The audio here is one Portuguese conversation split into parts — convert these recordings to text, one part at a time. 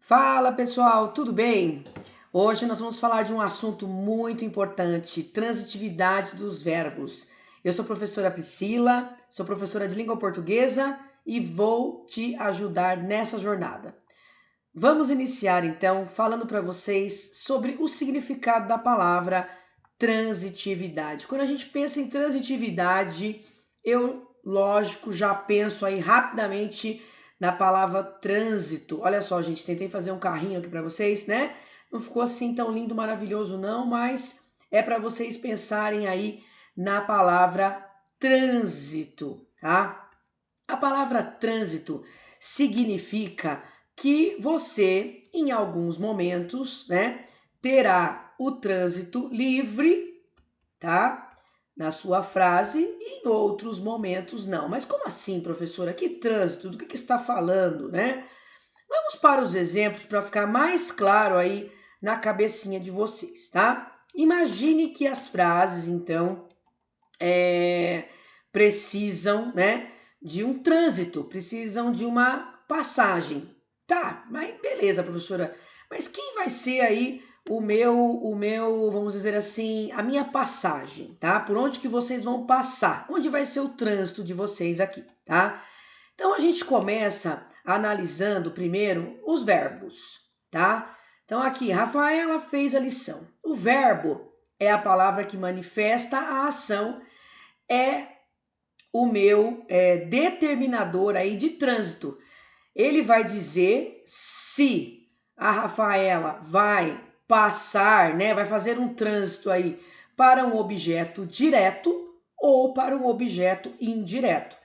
Fala pessoal, tudo bem? Hoje nós vamos falar de um assunto muito importante, transitividade dos verbos. Eu sou a professora Priscila, sou professora de língua portuguesa e vou te ajudar nessa jornada. Vamos iniciar então falando para vocês sobre o significado da palavra transitividade. Quando a gente pensa em transitividade, lógico, já penso aí rapidamente na palavra trânsito. Olha só, gente, tentei fazer um carrinho aqui para vocês, né? Não ficou assim tão lindo, maravilhoso não, mas é para vocês pensarem aí na palavra trânsito, tá? A palavra trânsito significa que você, em alguns momentos, né, terá o trânsito livre, tá? Na sua frase, e em outros momentos não. Mas como assim, professora? Que trânsito? Do que está falando, né? Vamos para os exemplos para ficar mais claro aí na cabecinha de vocês, tá? Imagine que as frases, então, precisam, né, de um trânsito, precisam de uma passagem. Tá, mas beleza, professora. Mas quem vai ser aí vamos dizer assim, a minha passagem, tá? Por onde que vocês vão passar? Onde vai ser o trânsito de vocês aqui, tá? Então a gente começa analisando primeiro os verbos, tá? Então aqui, Rafaela fez a lição. O verbo é a palavra que manifesta a ação, é o meu determinador aí de trânsito. Ele vai dizer se a Rafaela vai passar, né, vai fazer um trânsito aí para um objeto direto ou para um objeto indireto.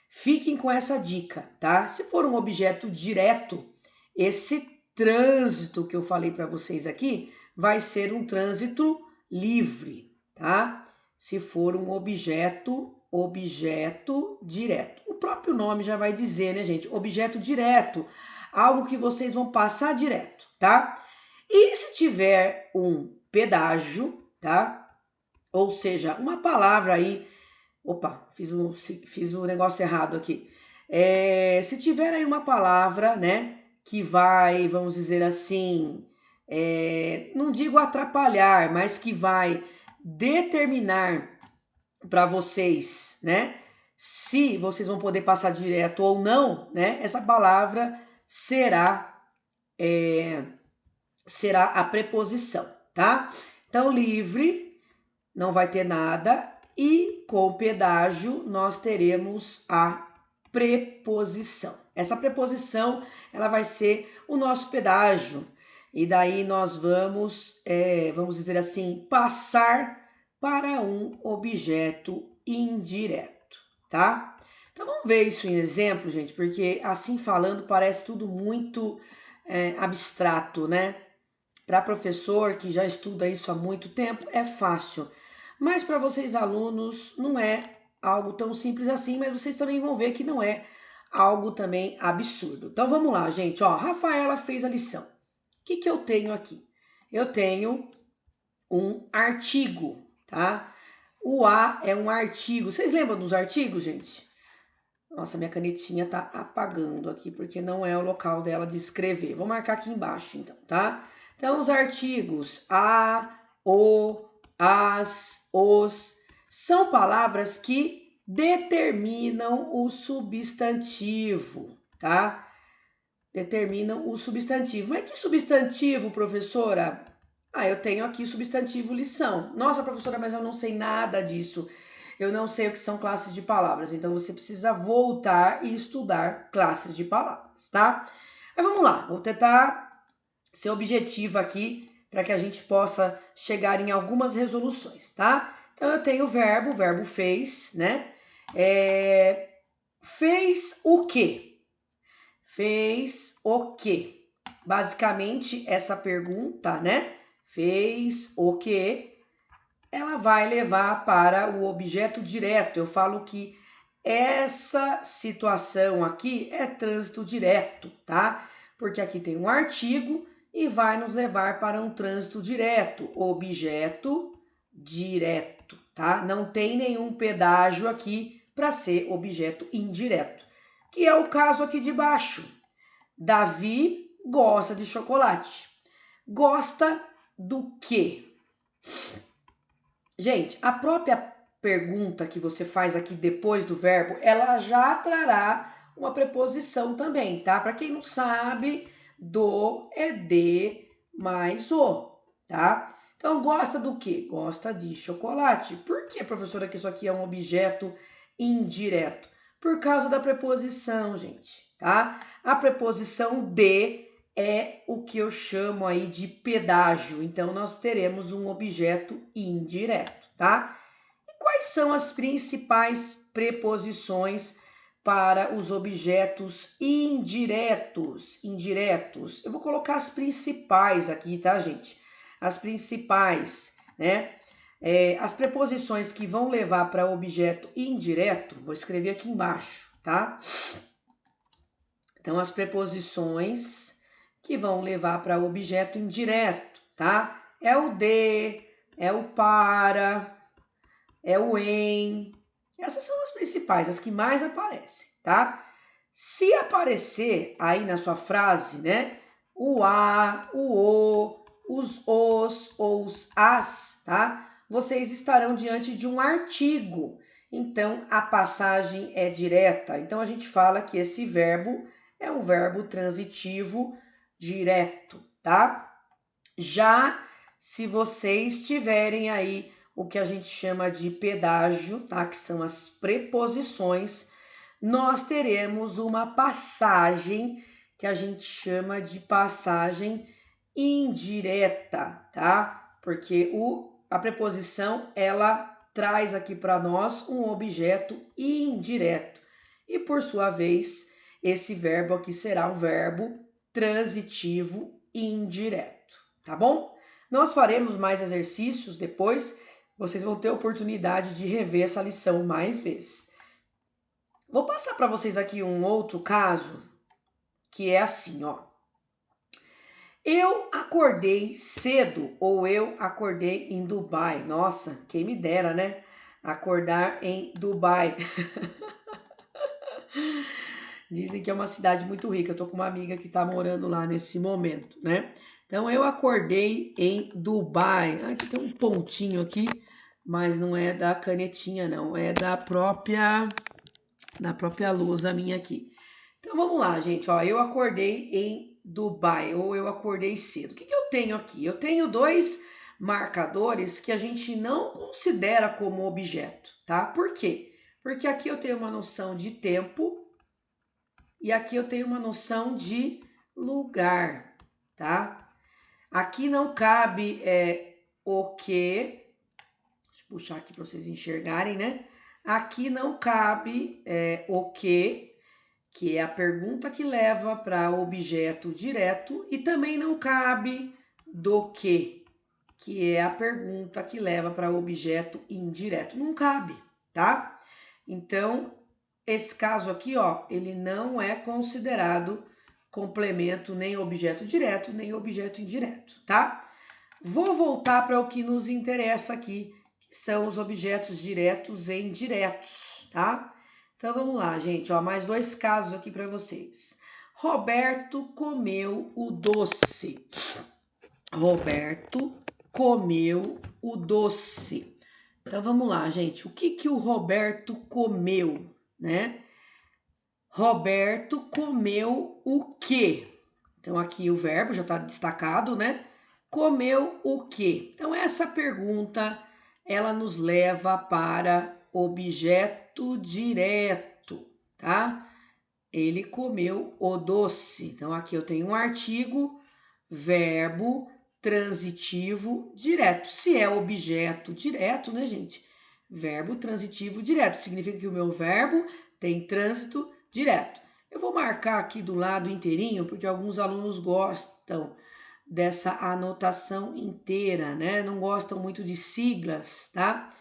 Fiquem com essa dica, tá? Se for um objeto direto, esse trânsito que eu falei para vocês aqui vai ser um trânsito livre, tá? Se for um objeto direto. O próprio nome já vai dizer, né, gente? Objeto direto, algo que vocês vão passar direto, tá? E se tiver um pedágio, tá? Ou seja, uma palavra aí. Opa, fiz um negócio errado aqui. Se tiver aí uma palavra, né, que vai, vamos dizer assim, não digo atrapalhar, mas que vai determinar para vocês, né? Se vocês vão poder passar direto ou não, né? Essa palavra será a preposição, tá? Então, livre não vai ter nada e com pedágio nós teremos a preposição. Essa preposição ela vai ser o nosso pedágio e daí nós vamos dizer assim, passar para um objeto indireto, tá? Então vamos ver isso em exemplo, gente, porque assim falando parece tudo muito abstrato, né? Para professor que já estuda isso há muito tempo é fácil, mas para vocês alunos não é algo tão simples assim, mas vocês também vão ver que não é algo também absurdo. Então vamos lá, gente, ó, Rafaela fez a lição. O que eu tenho aqui? Eu tenho um artigo, tá? O A é um artigo. Vocês lembram dos artigos, gente? Nossa, minha canetinha tá apagando aqui porque não é o local dela de escrever. Vou marcar aqui embaixo, então, tá? Então, os artigos a, o, as, os são palavras que determinam o substantivo, tá? Determinam o substantivo. Mas que substantivo, professora? Ah, eu tenho aqui o substantivo lição. Nossa, professora, mas eu não sei nada disso. Eu não sei o que são classes de palavras. Então você precisa voltar e estudar classes de palavras, tá? Mas vamos lá, vou tentar ser objetivo aqui para que a gente possa chegar em algumas resoluções, tá? Então eu tenho o verbo fez, né? Fez o quê? Fez o quê? Basicamente, essa pergunta, né? Fez o quê? Ela vai levar para o objeto direto. Eu falo que essa situação aqui é trânsito direto, tá? Porque aqui tem um artigo e vai nos levar para um trânsito direto, objeto direto, tá? Não tem nenhum pedágio aqui para ser objeto indireto, que é o caso aqui de baixo. Davi gosta de chocolate. Gosta do quê? Gente, a própria pergunta que você faz aqui depois do verbo, ela já trará uma preposição também, tá? Para quem não sabe, do é de mais o, tá? Então, gosta do quê? Gosta de chocolate. Por que, professora, que isso aqui é um objeto indireto? Por causa da preposição, gente, tá? A preposição de é o que eu chamo aí de pedágio. Então, nós teremos um objeto indireto, tá? E quais são as principais preposições para os objetos indiretos? Indiretos. Eu vou colocar as principais aqui, tá, gente? As principais, né? As preposições que vão levar para objeto indireto, vou escrever aqui embaixo, tá? Então, as preposições que vão levar para objeto indireto, tá? É o de, é o para, é o em. Essas são as principais, as que mais aparecem, tá? Se aparecer aí na sua frase, né, o a, o, os os ou os as, tá? Vocês estarão diante de um artigo. Então, a passagem é direta. Então, a gente fala que esse verbo é um verbo transitivo direto, tá? Já se vocês tiverem aí o que a gente chama de pedágio, tá? Que são as preposições, nós teremos uma passagem que a gente chama de passagem indireta, tá? Porque a preposição, ela traz aqui para nós um objeto indireto. E por sua vez, esse verbo aqui será um verbo transitivo indireto, tá bom? Nós faremos mais exercícios depois, vocês vão ter a oportunidade de rever essa lição mais vezes. Vou passar para vocês aqui um outro caso, que é assim, ó. Eu acordei cedo ou eu acordei em Dubai. Nossa, quem me dera, né? Acordar em Dubai. Dizem que é uma cidade muito rica. Eu tô com uma amiga que tá morando lá nesse momento, né? Então, eu acordei em Dubai. Aqui tem um pontinho aqui, mas não é da canetinha, não. É da própria lousa minha aqui. Então, vamos lá, gente. Ó, eu acordei em Dubai ou eu acordei cedo. O que eu tenho aqui? Eu tenho dois marcadores que a gente não considera como objeto, tá? Por quê? Porque aqui eu tenho uma noção de tempo e aqui eu tenho uma noção de lugar, tá? Aqui não cabe o que. Deixa eu puxar aqui para vocês enxergarem, né? Aqui não cabe o que é a pergunta que leva para objeto direto, e também não cabe do que é a pergunta que leva para objeto indireto. Não cabe, tá? Então, esse caso aqui, ó, ele não é considerado complemento nem objeto direto, nem objeto indireto, tá? Vou voltar para o que nos interessa aqui, que são os objetos diretos e indiretos, tá? Então vamos lá, gente, ó, mais dois casos aqui para vocês. Roberto comeu o doce. Roberto comeu o doce. Então vamos lá, gente. O que o Roberto comeu, né? Roberto comeu o quê? Então aqui o verbo já está destacado, né? Comeu o quê? Então essa pergunta ela nos leva para objeto direto, tá? Ele comeu o doce. Então aqui eu tenho um artigo, verbo transitivo direto. Se é objeto direto, né, gente? Verbo transitivo direto significa que o meu verbo tem trânsito direto. Eu vou marcar aqui do lado inteirinho, porque alguns alunos gostam dessa anotação inteira, né? Não gostam muito de siglas, tá?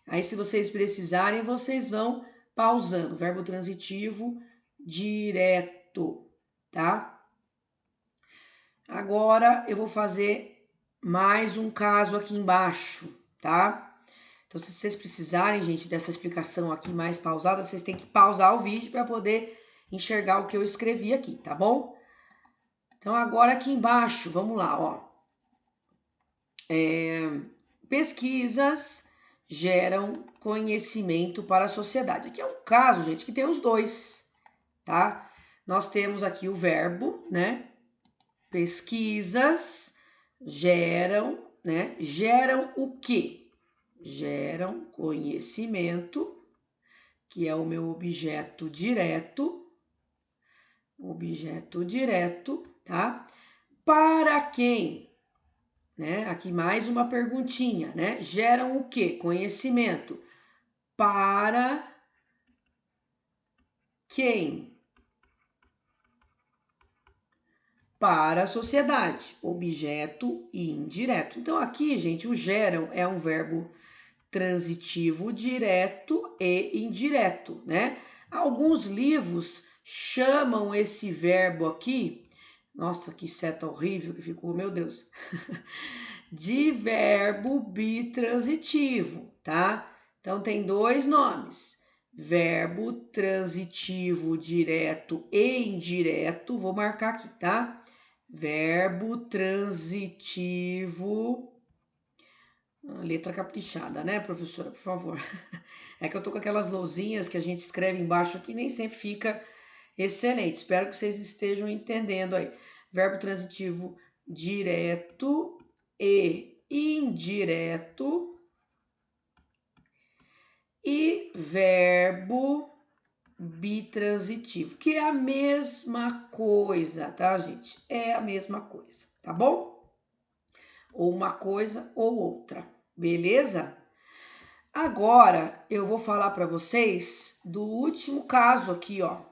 Aí, se vocês precisarem, vocês vão pausando. Verbo transitivo direto, tá? Agora, eu vou fazer mais um caso aqui embaixo, tá? Então, se vocês precisarem, gente, dessa explicação aqui mais pausada, vocês têm que pausar o vídeo para poder enxergar o que eu escrevi aqui, tá bom? Então, agora aqui embaixo, vamos lá, ó. Pesquisas geram conhecimento para a sociedade. Aqui é um caso, gente, que tem os dois, tá? Nós temos aqui o verbo, né? Pesquisas geram, né? Geram o quê? Geram conhecimento, que é o meu objeto direto, tá? Para quem? Né? Aqui mais uma perguntinha, né? Geram o quê? Conhecimento. Para quem? Para a sociedade. Objeto indireto. Então aqui, gente, o geram é um verbo transitivo direto e indireto, né? Alguns livros chamam esse verbo aqui, nossa, que seta horrível que ficou, meu Deus, de verbo bitransitivo, tá? Então tem dois nomes, verbo transitivo direto e indireto, vou marcar aqui, tá? Verbo transitivo, letra caprichada, né, professora, por favor? É que eu tô com aquelas lousinhas que a gente escreve embaixo aqui, nem sempre fica excelente. Espero que vocês estejam entendendo aí. Verbo transitivo direto e indireto e verbo bitransitivo, que é a mesma coisa, tá, gente? É a mesma coisa, tá bom? Ou uma coisa ou outra, beleza? Agora eu vou falar para vocês do último caso aqui, ó,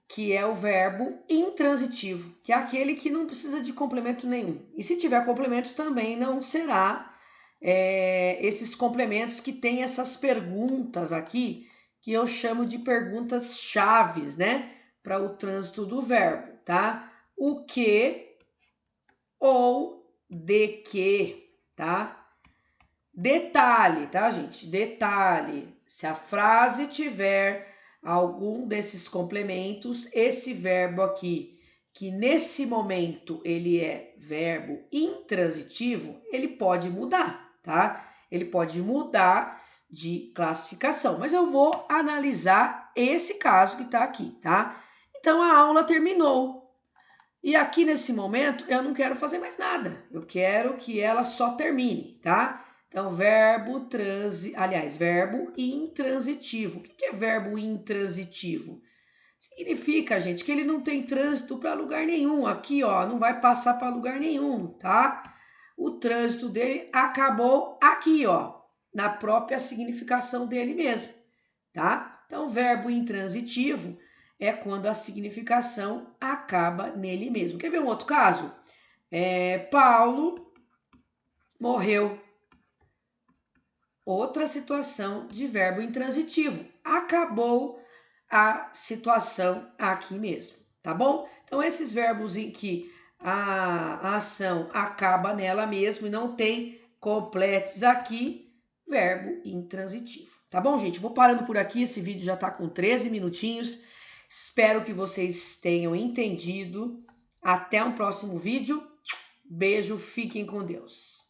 que é o verbo intransitivo, que é aquele que não precisa de complemento nenhum. E se tiver complemento também não será esses complementos que tem essas perguntas aqui, que eu chamo de perguntas chaves, né? Para o trânsito do verbo, tá? O que ou de que, tá? Detalhe, tá, gente? Detalhe. Se a frase tiver algum desses complementos, esse verbo aqui, que nesse momento ele é verbo intransitivo, ele pode mudar, tá? Ele pode mudar de classificação, mas eu vou analisar esse caso que tá aqui, tá? Então a aula terminou. E aqui nesse momento eu não quero fazer mais nada. Eu quero que ela só termine, tá? Então, verbo intransitivo. O que é verbo intransitivo? Significa, gente, que ele não tem trânsito para lugar nenhum. Aqui, ó, não vai passar para lugar nenhum, tá? O trânsito dele acabou aqui, ó, na própria significação dele mesmo, tá? Então, verbo intransitivo é quando a significação acaba nele mesmo. Quer ver um outro caso? Paulo morreu. Outra situação de verbo intransitivo. Acabou a situação aqui mesmo, tá bom? Então, esses verbos em que a ação acaba nela mesmo e não tem completos aqui, verbo intransitivo. Tá bom, gente? Vou parando por aqui, esse vídeo já tá com 13 minutinhos. Espero que vocês tenham entendido. Até um próximo vídeo. Beijo, fiquem com Deus.